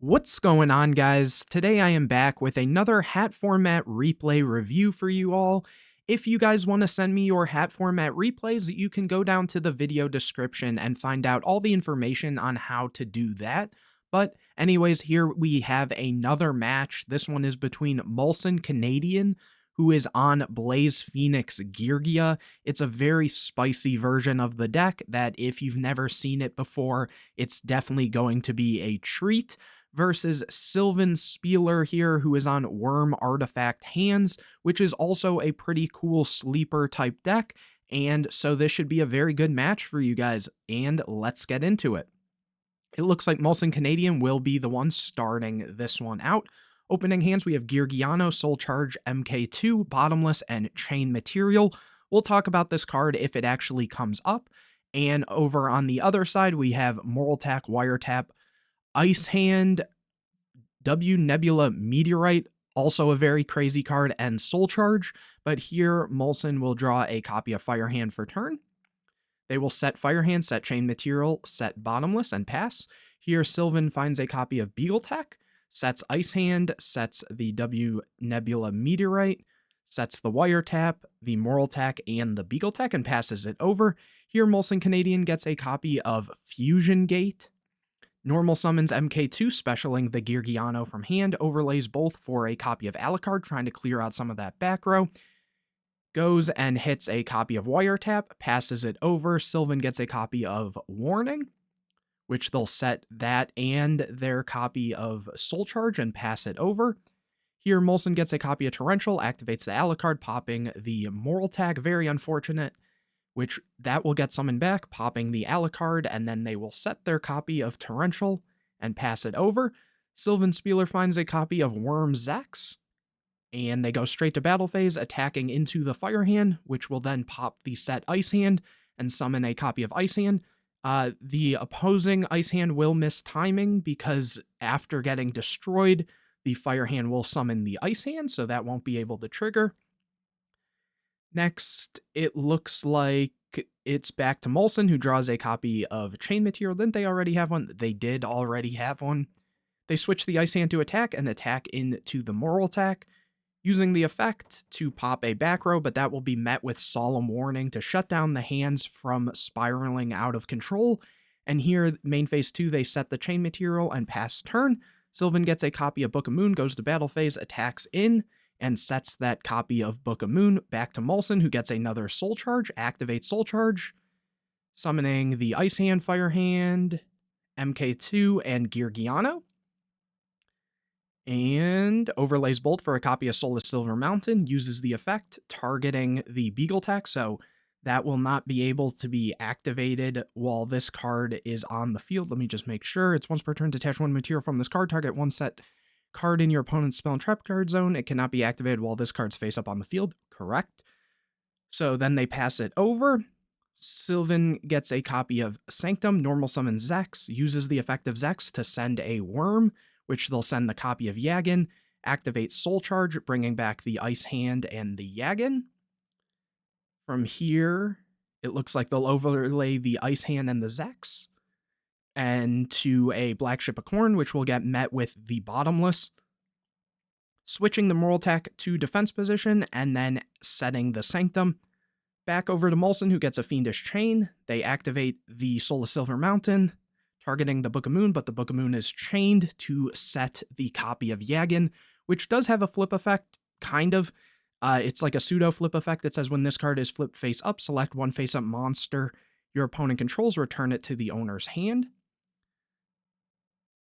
What's going on, guys? Today I am back with another hat format replay review for you all. If you guys want to send me your hat format replays, you can go down to the video description and find out all the information on how to do that. But anyways, here we have another match. This one is between Molson Canadian, who is on Blaze Fenix Geargia. It's a very spicy version of the deck that if you've never seen it before, it's definitely going to be a treat, versus Sylvan Spieler here, who is on Worm Artifact Hands, which is also a pretty cool sleeper type deck, and so this should be a very good match for you guys, and let's get into it. It looks like Molson Canadian will be the one starting this one out. Opening hands, we have Geargia, Soul Charge, MK2, Bottomless, and Chain Material. We'll talk about this card if it actually comes up. And over on the other side, we have Moral Attack, Wiretap, Ice Hand, W Nebula Meteorite, also a very crazy card, and Soul Charge, but here Molson will draw a copy of Fire Hand for turn. They will set Fire Hand, set Chain Material, set Bottomless, and pass. Here Sylvan finds a copy of Beagletech, sets Ice Hand, sets the W Nebula Meteorite, sets the Wiretap, the Moral Attack, and the Beagletech, and passes it over. Here Molson Canadian gets a copy of Fusion Gate. Normal summons MK2, specialing the Geargia from hand, overlays both for a copy of Alucard, trying to clear out some of that back row. Goes and hits a copy of Wiretap, passes it over. Sylvan gets a copy of Warning, which they'll set that and their copy of Soul Charge and pass it over. Here, Molson gets a copy of Torrential, activates the Alucard, popping the Moral Tag, very unfortunate, which that will get summoned back, popping the Alucard, and then they will set their copy of Torrential and pass it over. Sylvan Spieler finds a copy of Worm Zex, and they go straight to battle phase, attacking into the Fire Hand, which will then pop the set Ice Hand and summon a copy of Ice Hand. The opposing Ice Hand will miss timing because after getting destroyed, the Fire Hand will summon the Ice Hand, so that won't be able to trigger. Next, it looks like it's back to Molson, who draws a copy of Chain Material. Didn't they already have one? They did already have one. They switch the Ice Hand to attack and attack into the Moral Attack, using the effect to pop a back row, but that will be met with Solemn Warning to shut down the hands from spiraling out of control. And here, main phase 2, they set the Chain Material and pass turn. Sylvan gets a copy of Book of Moon, goes to battle phase, attacks in, and sets that copy of Book of Moon back to Molson, who gets another Soul Charge, activates Soul Charge, summoning the Ice Hand, Fire Hand, MK2, and Geargia, and overlays Bolt for a copy of Soulless Silver Mountain, uses the effect, targeting the Beagletech, so that will not be able to be activated while this card is on the field. Let me just make sure. It's once per turn, detach one material from this card, target one set card in your opponent's spell and trap card zone. It cannot be activated while this card's face up on the field. Correct. So then they pass it over. Sylvan gets a copy of Sanctum, normal summon Zex, uses the effect of Zex to send a Worm, which they'll send the copy of Yagan, activate Soul Charge, bringing back the Ice Hand and the Yagan. From here, it looks like they'll overlay the Ice Hand and the Zex, and to a Black Ship of Corn, which will get met with the Bottomless, switching the Moral Attack to defense position, and then setting the Sanctum. Back over to Molson, who gets a Fiendish Chain. They activate the Soulless Silver Mountain, targeting the Book of Moon, but the Book of Moon is chained to set the copy of Yagan, which does have a flip effect, kind of. It's like a pseudo flip effect that says when this card is flipped face up, select one face up monster your opponent controls, return it to the owner's hand.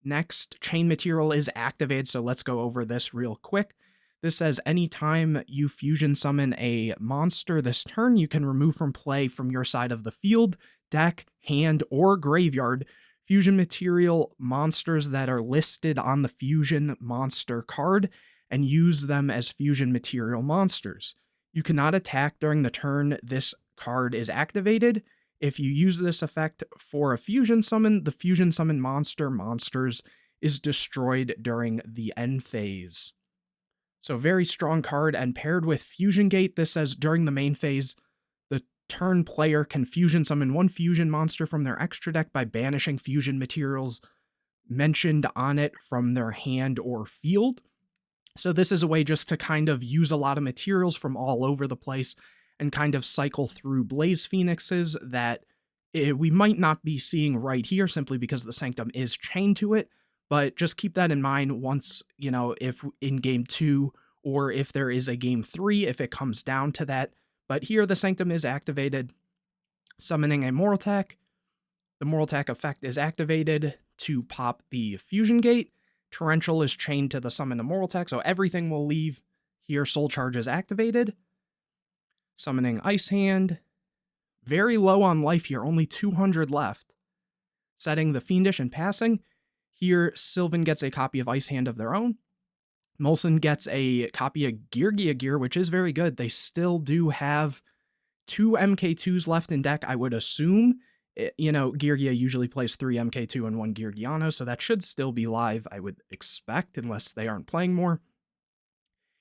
Next, Chain Material is activated, so let's go over this real quick. This says anytime you fusion summon a monster this turn, you can remove from play from your side of the field, deck, hand, or graveyard fusion material monsters that are listed on the fusion monster card and use them as fusion material monsters. You cannot attack during the turn this card is activated. If you use this effect for a fusion summon, the fusion summon monsters is destroyed during the end phase. So very strong card, and paired with Fusion Gate, this says during the main phase, the turn player can fusion summon one fusion monster from their extra deck by banishing fusion materials mentioned on it from their hand or field. So this is a way just to kind of use a lot of materials from all over the place and kind of cycle through Blaze Phoenixes that we might not be seeing right here simply because the Sanctum is chained to it, but just keep that in mind once, if in game 2 or if there is a game 3, if it comes down to that. But here the Sanctum is activated, summoning a Moral Attack. The Moral Attack effect is activated to pop the Fusion Gate. Torrential is chained to the summon of Moral Attack, so everything will leave. Here, Soul Charge is activated. Summoning Ice Hand. Very low on life here, only 200 left. Setting the Fiendish and passing. Here, Sylvan gets a copy of Ice Hand of their own. Molson gets a copy of Geargia Gear, which is very good. They still do have 2 MK2s left in deck, I would assume. Geargia usually plays 3 MK2 and 1 Geargiano, so that should still be live, I would expect, unless they aren't playing more.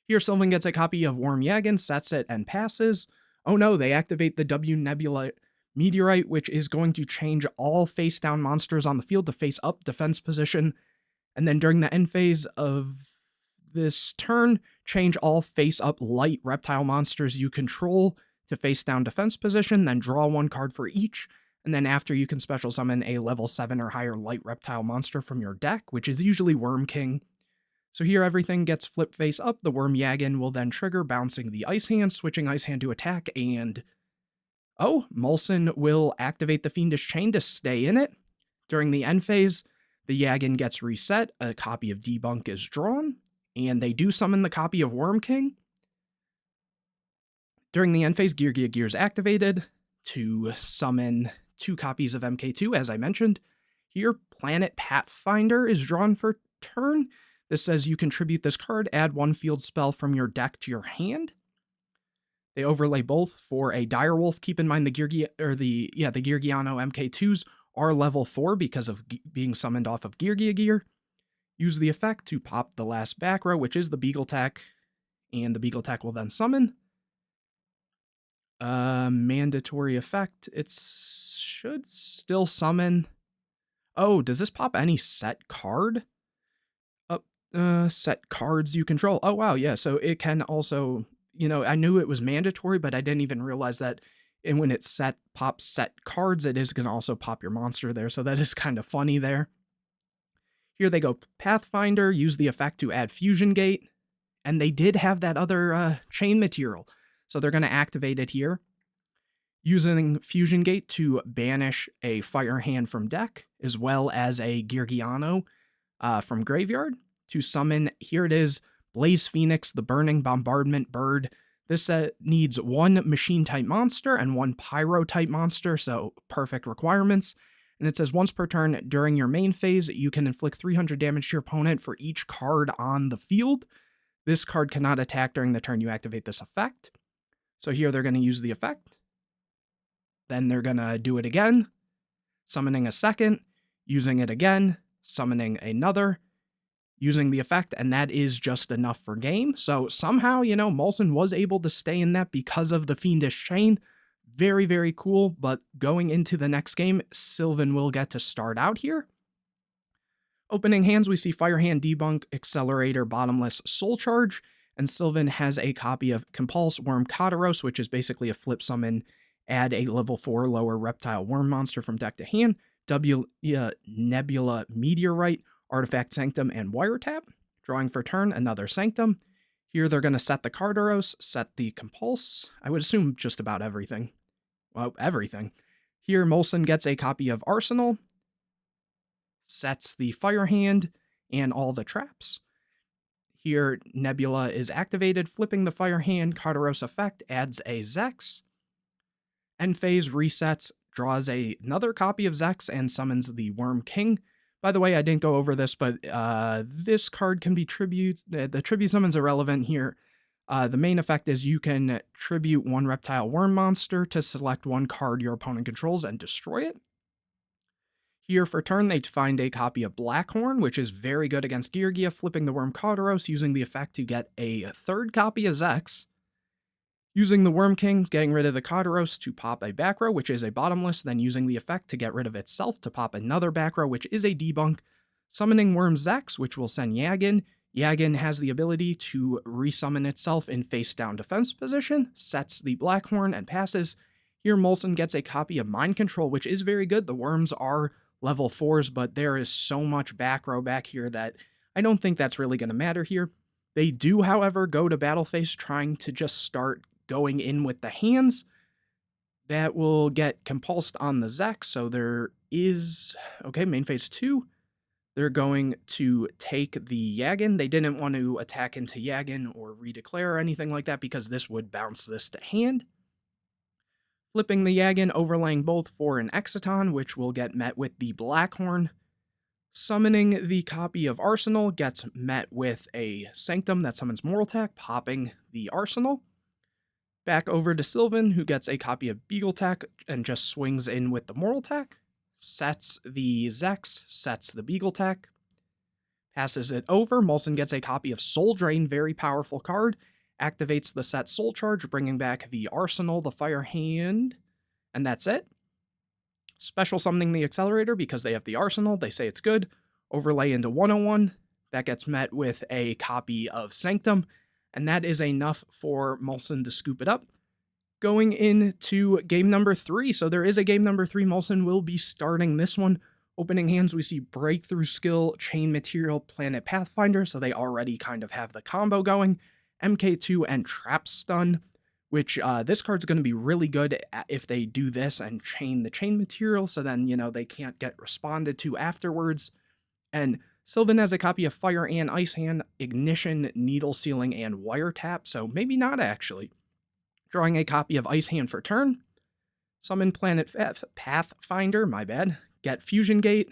Here, Sylvan gets a copy of Worm Yagan, sets it, and passes. Oh no, they activate the W Nebula Meteorite, which is going to change all face-down monsters on the field to face-up defense position, and then during the end phase of this turn, change all face-up light reptile monsters you control to face-down defense position, then draw 1 card for each. And then after, you can special summon a level 7 or higher light reptile monster from your deck, which is usually Worm King. So here everything gets flipped face up. The Worm Yagan will then trigger, bouncing the Ice Hand, switching Ice Hand to attack, and... oh, Molson will activate the Fiendish Chain to stay in it. During the end phase, the Yagan gets reset, a copy of Debunk is drawn, and they do summon the copy of Worm King. During the end phase, Geargia Gear is activated to summon 2 copies of MK2, as I mentioned. Here, Planet Pathfinder is drawn for turn. This says you contribute this card, add 1 field spell from your deck to your hand. They overlay both for a Direwolf. Keep in mind the Geargiano MK2s are level 4 because of being summoned off of Geargia Gear. Use the effect to pop the last back row, which is the Beagle Tack, and the Beagle Tack will then summon. Mandatory effect. It should still summon. Oh, does this pop any set card? Set cards you control. Oh, wow, yeah, so it can also, I knew it was mandatory, but I didn't even realize that. And when it pops set cards, it is going to also pop your monster there, so that is kind of funny there. Here they go Pathfinder, use the effect to add Fusion Gate, and they did have that other chain material, so they're going to activate it here. Using Fusion Gate to banish a Fire Hand from deck, as well as a Geargiano from graveyard. To summon, here it is, Blaze Phoenix, the Burning Bombardment Bird. This needs 1 Machine-type monster and 1 Pyro-type monster, so perfect requirements. And it says once per turn during your main phase, you can inflict 300 damage to your opponent for each card on the field. This card cannot attack during the turn you activate this effect. So here they're going to use the effect. Then they're going to do it again, summoning a second, using it again, summoning another, using the effect, and that is just enough for game. So somehow, Molson was able to stay in that because of the Fiendish Chain. Very, very cool, but going into the next game, Sylvan will get to start out here. Opening hands, we see Fire Hand, Debunk, Accelerator, Bottomless, Soul Charge, and Sylvan has a copy of Compulse, Worm Kataros, which is basically a flip summon. Add a level 4 lower reptile worm monster from deck to hand, Nebula Meteorite, Artifact Sanctum, and Wiretap. Drawing for turn, another Sanctum. Here they're going to set the Kataros, set the Compulse. I would assume just about everything. Well, everything. Here Molson gets a copy of Arsenal, sets the Fire Hand, and all the traps. Here Nebula is activated, flipping the Fire Hand, Kataros effect, adds a Zex. End phase resets, draws another copy of Zex, and summons the Worm King. By the way, I didn't go over this, but this card can be tribute. The tribute summon's irrelevant here. The main effect is you can tribute 1 reptile worm monster to select 1 card your opponent controls and destroy it. Here for turn, they find a copy of Blackhorn, which is very good against Geargia, flipping the Worm Kataros, using the effect to get a 3rd copy of Zex. Using the Worm King, getting rid of the Kataros to pop a back row, which is a bottomless, then using the effect to get rid of itself to pop another back row, which is a Debunk. Summoning Worm Zex, which will send Yagin. Yagin has the ability to resummon itself in face-down defense position, sets the Blackhorn, and passes. Here, Molson gets a copy of Mind Control, which is very good. The worms are level 4s, but there is so much back row back here that I don't think that's really going to matter here. They do, however, go to battle phase trying to just start going in with the hands. That will get compulsed on the Zex, so there is... Okay, main phase 2. They're going to take the Yagin. They didn't want to attack into Yagin or redeclare or anything like that because this would bounce this to hand. Flipping the Yagin, overlaying both for an Exciton, which will get met with the Blackhorn. Summoning the copy of Arsenal gets met with a Sanctum that summons Mortal-Tack, popping the Arsenal. Back over to Sylvan, who gets a copy of Beagle-Tack and just swings in with the Mortal-Tack. Sets the Zex, sets the Beagle-Tack, passes it over. Molson gets a copy of Soul Drain, very powerful card, activates the set Soul Charge, bringing back the Arsenal, the Fire Hand, and that's it. Special summoning the Accelerator because they have the Arsenal, they say it's good. Overlay into 101, that gets met with a copy of Sanctum, and that is enough for Molson to scoop it up. Going into game number 3, so there is a game number 3. Molson will be starting this one. Opening hands, we see Breakthrough Skill, Chain Material, Planet Pathfinder, so they already kind of have the combo going. MK2 and Trap Stun, which this card's going to be really good if they do this and chain the chain material, so then, you know, they can't get responded to afterwards. And Sylvan has a copy of Fire and Ice Hand, Ignition, Needle Sealing, and Wiretap, so maybe not actually. Drawing a copy of Ice Hand for turn. Summon Planet Pathfinder, my bad. Get Fusion Gate.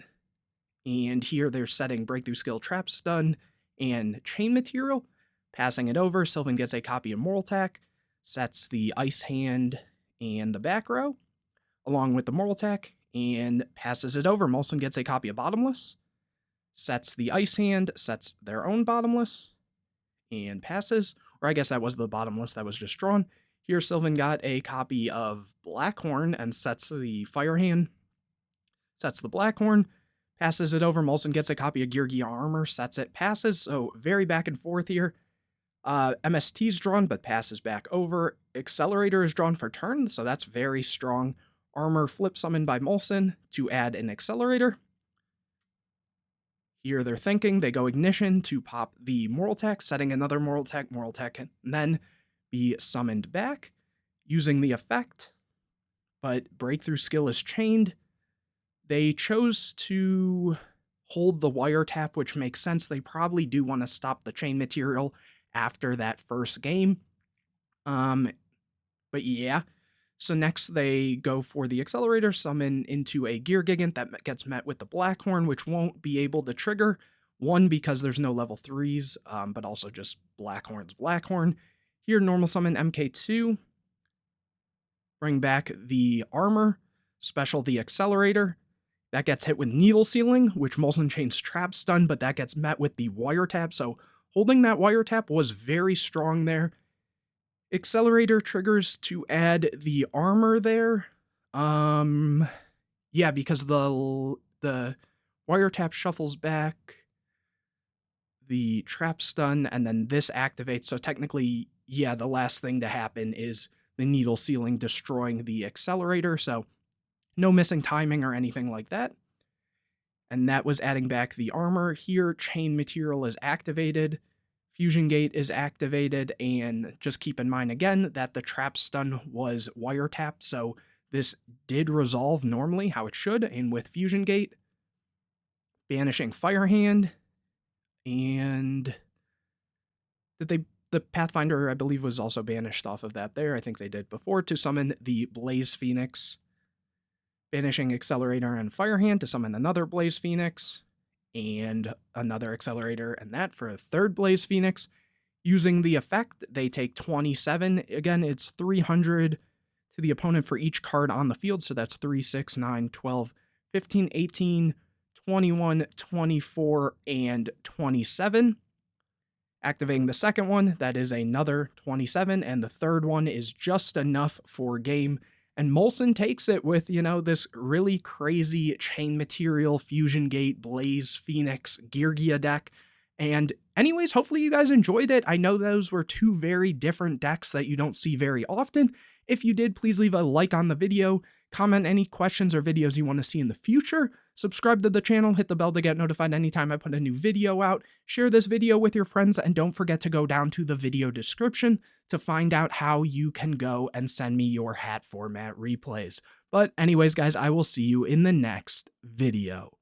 And here they're setting Breakthrough Skill, Trap Stun, and Chain Material. Passing it over, Sylvan gets a copy of Mortal-Tack. Sets the Ice Hand and the back row, along with the Mortal-Tack, and passes it over. Molson gets a copy of Bottomless. Sets the Ice Hand, sets their own Bottomless, and passes. Or I guess that was the Bottomless that was just drawn. Here, Sylvan got a copy of Blackhorn and sets the Fire Hand, sets the Blackhorn, passes it over. Molson gets a copy of Geargia Armor, sets it, passes. So very back and forth here. MST's drawn, but passes back over. Accelerator is drawn for turn, so that's very strong. Armor flip summoned by Molson to add an Accelerator. Here they're thinking, they go Ignition to pop the Mortal-Tack, setting another Mortal-Tack, and then be summoned back using the effect, but Breakthrough Skill is chained. They chose to hold the Wiretap, which makes sense. They probably do want to stop the chain material after that first game. But yeah. So next they go for the Accelerator, summon into a Gear Gigant that gets met with the Blackhorn, which won't be able to trigger. One, because there's no level 3s, but also just Blackhorn's Blackhorn. Here, normal summon MK2. Bring back the Armor. Special the Accelerator. That gets hit with Needle Sealing, which Molson chains Trap Stun, but that gets met with the Wiretap. So holding that Wiretap was very strong there. Accelerator triggers to add the Armor there. Yeah, because the Wiretap shuffles back the Trap Stun, and then this activates. So technically, yeah, the last thing to happen is the Needle Sealing destroying the Accelerator, so no missing timing or anything like that. And that was adding back the Armor. Here, Chain Material is activated, Fusion Gate is activated, and just keep in mind again that the Trap Stun was wiretapped, so this did resolve normally how it should, and with Fusion Gate, banishing Fire Hand, and the Pathfinder, I believe, was also banished off of that there. I think they did before to summon the Blaze Phoenix. Banishing Accelerator and Fire Hand to summon another Blaze Phoenix. And another Accelerator, and that for a third Blaze Phoenix. Using the effect, they take 27. Again, it's 300 to the opponent for each card on the field, so that's 3, 6, 9, 12, 15, 18, 21, 24, and 27. Activating the second one, that is another 27, and the third one is just enough for game, And Molson takes it with, this really crazy chain material, fusion gate, blaze, Phoenix, Geargia deck. And anyways, hopefully you guys enjoyed it. I know those were two very different decks that you don't see very often. If you did, please leave a like on the video, comment any questions or videos you want to see in the future, subscribe to the channel, hit the bell to get notified anytime I put a new video out, share this video with your friends, and don't forget to go down to the video description to find out how you can go and send me your hat format replays. But anyways, guys, I will see you in the next video.